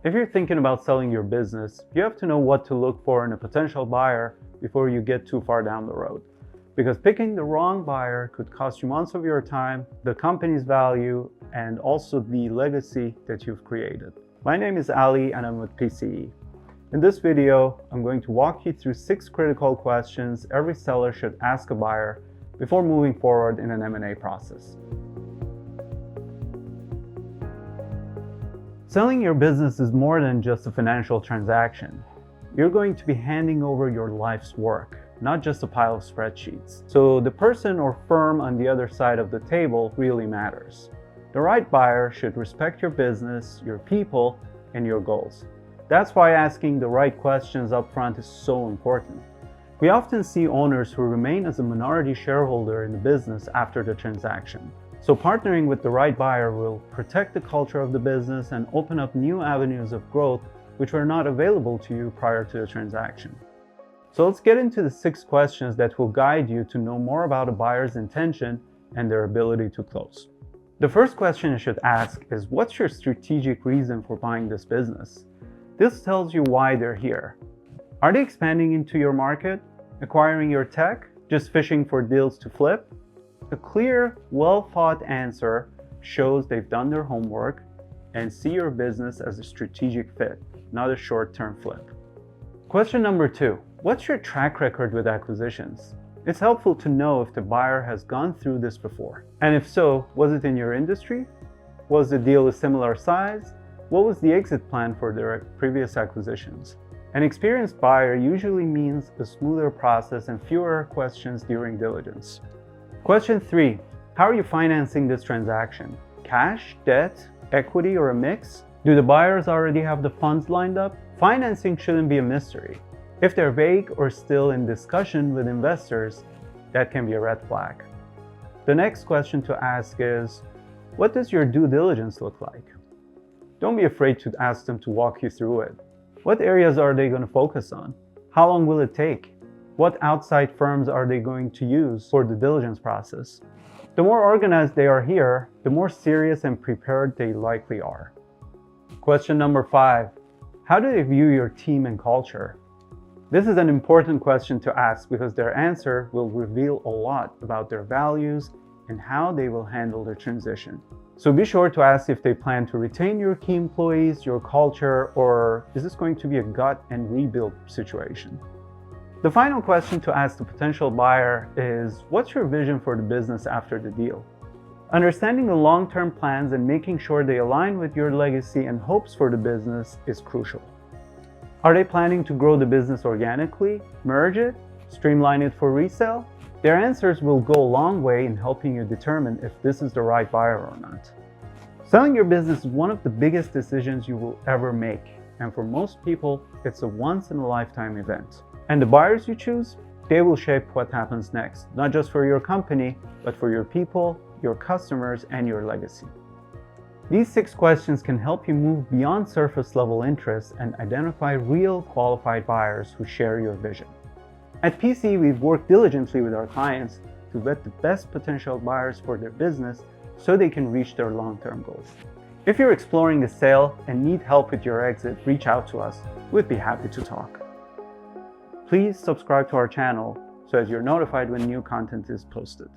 If you're thinking about selling your business, you have to know what to look for in a potential buyer before you get too far down the road. Because picking the wrong buyer could cost you months of your time, the company's value, and also the legacy that you've created. My name is Ali and I'm with PCE. In this video, I'm going to walk you through 6 critical questions every seller should ask a buyer before moving forward in an M&A process. Selling your business is more than just a financial transaction. You're going to be handing over your life's work, not just a pile of spreadsheets. So the person or firm on the other side of the table really matters. The right buyer should respect your business, your people, and your goals. That's why asking the right questions up front is so important. We often see owners who remain as a minority shareholder in the business after the transaction. So partnering with the right buyer will protect the culture of the business and open up new avenues of growth which were not available to you prior to the transaction. So let's get into the 6 questions that will guide you to know more about a buyer's intention and their ability to close. The first question you should ask is, what's your strategic reason for buying this business? This tells you why they're here. Are they expanding into your market, acquiring your tech, just fishing for deals to flip? A clear, well-thought answer shows they've done their homework and see your business as a strategic fit, not a short-term flip. Question number 2. What's your track record with acquisitions? It's helpful to know if the buyer has gone through this before. And if so, was it in your industry? Was the deal a similar size? What was the exit plan for their previous acquisitions? An experienced buyer usually means a smoother process and fewer questions during diligence. Question 3. How are you financing this transaction? Cash, debt, equity, or a mix? Do the buyers already have the funds lined up? Financing shouldn't be a mystery. If they're vague or still in discussion with investors, that can be a red flag. The next question to ask is, what does your due diligence look like? Don't be afraid to ask them to walk you through it. What areas are they going to focus on? How long will it take? What outside firms are they going to use for the diligence process? The more organized they are here, the more serious and prepared they likely are. Question number 5. How do they view your team and culture? This is an important question to ask because their answer will reveal a lot about their values and how they will handle the transition. So be sure to ask if they plan to retain your key employees, your culture, or is this going to be a gut and rebuild situation? The final question to ask the potential buyer is, what's your vision for the business after the deal? Understanding the long-term plans and making sure they align with your legacy and hopes for the business is crucial. Are they planning to grow the business organically, merge it, streamline it for resale? Their answers will go a long way in helping you determine if this is the right buyer or not. Selling your business is one of the biggest decisions you will ever make, and for most people, it's a once-in-a-lifetime event. And the buyers you choose, they will shape what happens next, not just for your company, but for your people, your customers, and your legacy. These 6 questions can help you move beyond surface-level interest and identify real qualified buyers who share your vision. At PCE, we've worked diligently with our clients to vet the best potential buyers for their business so they can reach their long-term goals. If you're exploring a sale and need help with your exit, reach out to us. We'd be happy to talk. Please subscribe to our channel so as you're notified when new content is posted.